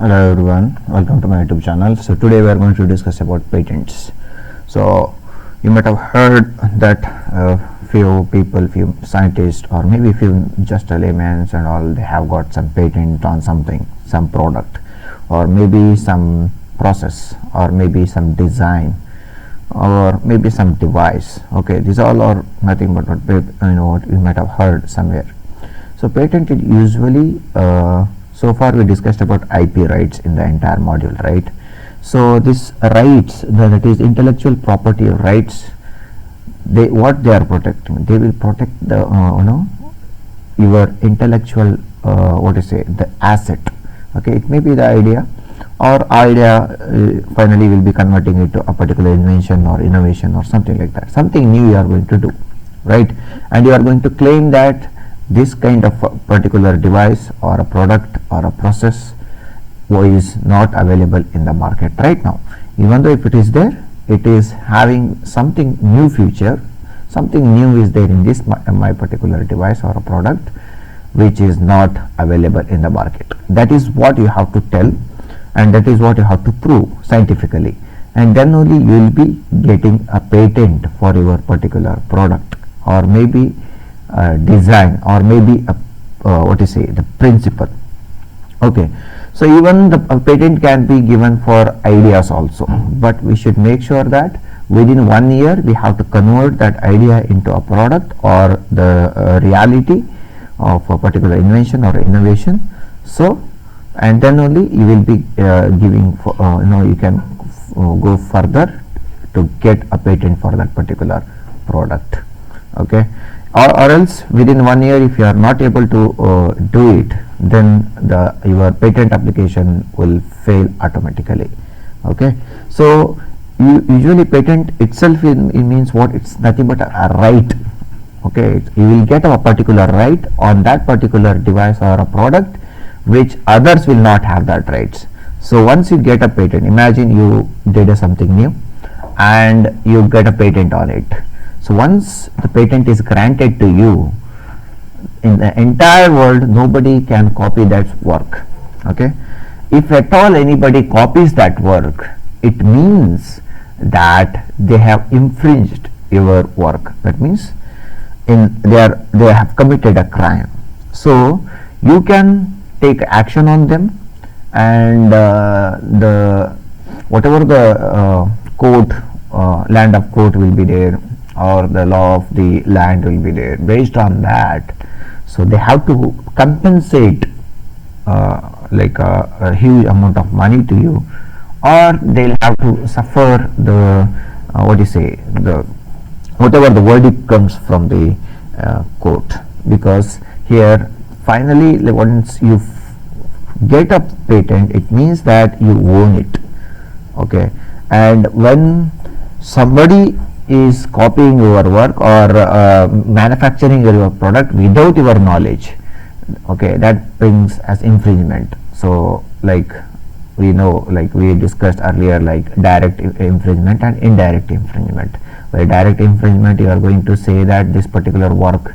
Hello everyone, welcome to my YouTube channel. So today we are going to discuss about patents. So you might have heard that few people, few scientists, or maybe few just laymen and all, they have got some patent on something, some product, or maybe some process, or maybe some design, or maybe some device. Okay, these all are nothing but what you might have heard somewhere. So patent it usually so far we discussed about IP rights in the entire module, right? So this rights, that is intellectual property rights, what they are protecting, they will protect the your intellectual the asset. Okay, it may be the idea, or idea finally will be converting it to a particular invention or innovation or something like that, something new you are going to do, right? And you are going to claim that this kind of a particular device or a product or a process is not available in the market right now. Even though if it is there, it is having something new feature, something new is there in this my particular device or a product which is not available in the market. That is what you have to tell, and that is what you have to prove scientifically, and then only you will be getting a patent for your particular product, or maybe design, or maybe the principle. Okay, so even the patent can be given for ideas also, but we should make sure that within 1 year we have to convert that idea into a product or the reality of a particular invention or innovation. So and then only you will be giving for, you can go further to get a patent for that particular product. Okay, or else within 1 year if you are not able to do it, then your patent application will fail automatically. Okay, so usually patent itself it means what? It's nothing but a right. Okay, you will get a particular right on that particular device or a product which others will not have that rights. So once you get a patent, imagine you did something new and you get a patent on it. So once the patent is granted to you, in the entire world nobody can copy that work. Okay, if at all anybody copies that work, it means that they have infringed your work. That means they have committed a crime. So you can take action on them, and the whatever the court, land of court will be there, or the law of the land will be there. Based on that, so they have to compensate like a huge amount of money to you, or they'll have to suffer the whatever the verdict comes from the court. Because here finally once you get a patent, it means that you own it. Okay, and when somebody is copying your work or manufacturing your product without your knowledge, okay, that brings as infringement. So like we know, like we discussed earlier, like direct infringement and indirect infringement. By direct infringement, you are going to say that this particular work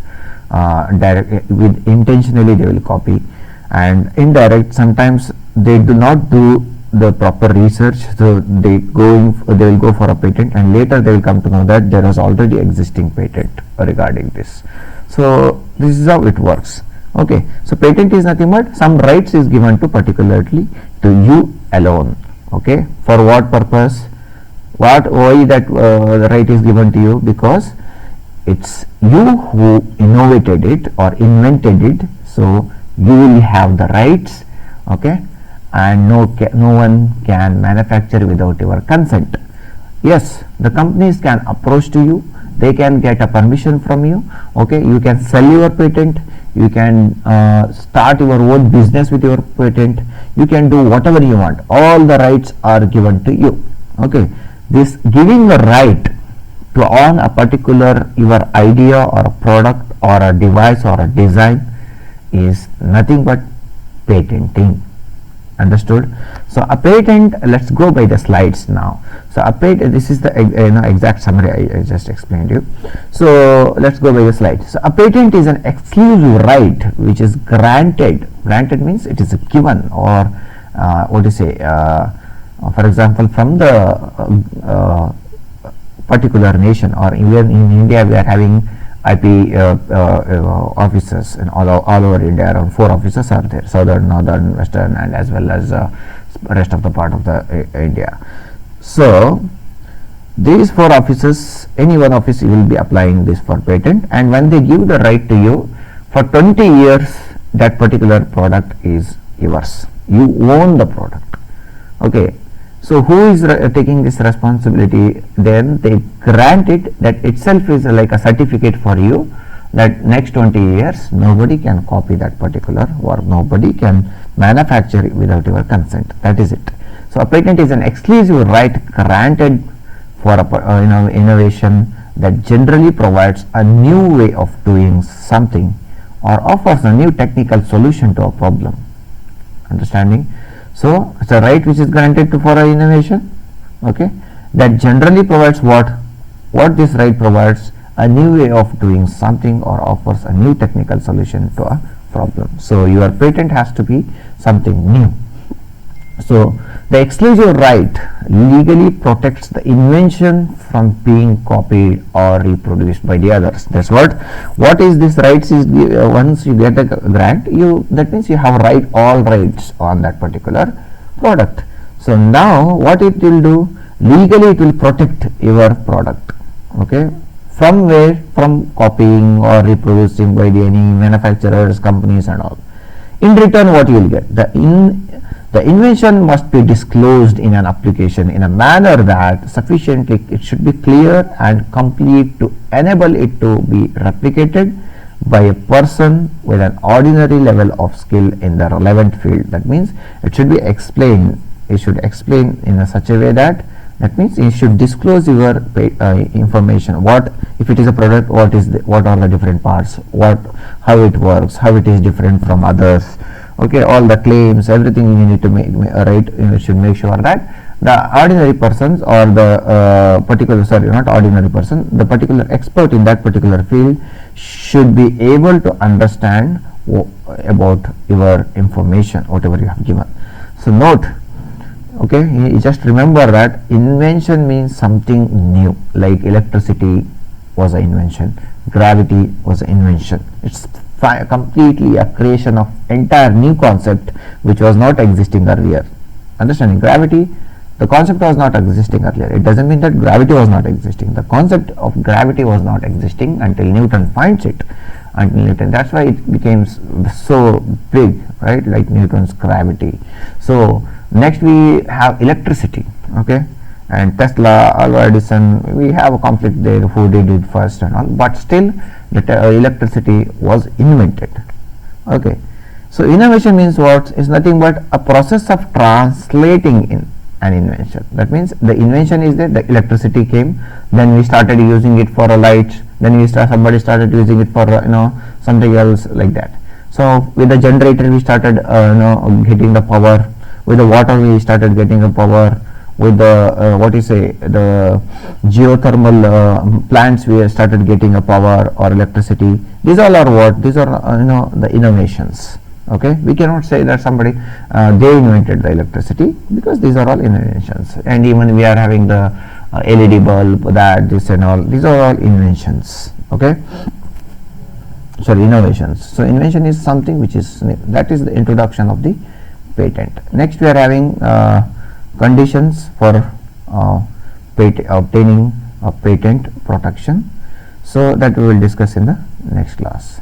with intentionally they will copy, and indirect, sometimes they do not do the proper research, so they will go for a patent, and later they will come to know that there is already existing patent regarding this. So this is how it works. Okay, so patent is nothing but some rights is given to particularly to you alone. Okay, for what purpose? Why that the right is given to you? Because it's you who innovated it or invented it, so you will have the rights. Okay, and no one can manufacture without your consent. Yes, the companies can approach to you, they can get a permission from you. Okay, you can sell your patent, you can start your own business with your patent, you can do whatever you want. All the rights are given to you. Okay, this giving the right to own a particular your idea or a product or a device or a design is nothing but patenting. Understood? So a patent, let's go by the slides now. So a patent, this is the exact summary I just explained you. So let's go by the slide. So a patent is an exclusive right which is granted. Granted means it is given, or what to say, for example, from the particular nation, or even in India we are having IP offices in all over India. Around 4 offices are there: southern, northern, western, and as well as rest of the part of the India. So these 4 offices, any one office you will be applying this for patent, and when they give the right to you for 20 years, that particular product is yours. You own the product. Okay. So who is taking this responsibility? Then they grant it. That itself is like a certificate for you that next 20 years nobody can copy that particular work, nobody can manufacture it without your consent. That is it. So a patent is an exclusive right granted for a innovation that generally provides a new way of doing something or offers a new technical solution to a problem. Understanding? So it's a right which is granted for an innovation, okay, that generally provides what this right provides: a new way of doing something or offers a new technical solution to a problem. So your patent has to be something new. So the exclusive right legally protects the invention from being copied or reproduced by the others. That's what is this rights is. Once you get a grant, that means you have all rights on that particular product. So now what it will do, legally it will protect your product, okay, from where? From copying or reproducing by any manufacturers, companies and all. In return, what you will get, the invention must be disclosed in an application in a manner that sufficiently it should be clear and complete to enable it to be replicated by a person with an ordinary level of skill in the relevant field. That means it should be explained. It should explain in such a way that means you should disclose your information. What if it is a product? What are the different parts? How it works? How it is different from others? Okay, all the claims, everything you need to make right. You should make sure that the ordinary persons or the the particular expert in that particular field should be able to understand about your information, whatever you have given. So note, okay, you just remember that invention means something new, like electricity was an invention, gravity was an invention. It's completely a creation of entire new concept which was not existing earlier. Understanding? Gravity, the concept was not existing earlier. It doesn't mean that gravity was not existing. The concept of gravity was not existing until Newton finds it. That's why it became so big, right? Like Newton's gravity. So next we have electricity, okay, and Tesla, Alva Edison. We have a conflict there, who did it first and all, but still the electricity was invented. Okay, so innovation means what? Is nothing but a process of translating in an invention. That means the invention is there, the electricity came, then we started using it for a light, then somebody started using it for something else, like that. So with the generator we started getting the power. With the water we started getting the power. With the the geothermal plants we started getting a power or electricity. These all are what? These are the innovations. Okay, we cannot say that somebody they invented the electricity, because these are all inventions. And even we are having the LED bulb, this and all, these are all inventions. Okay, sorry, innovations. So invention is something which is new. That is the introduction of the patent. Next we are having conditions for obtaining a patent protection. So that we will discuss in the next class.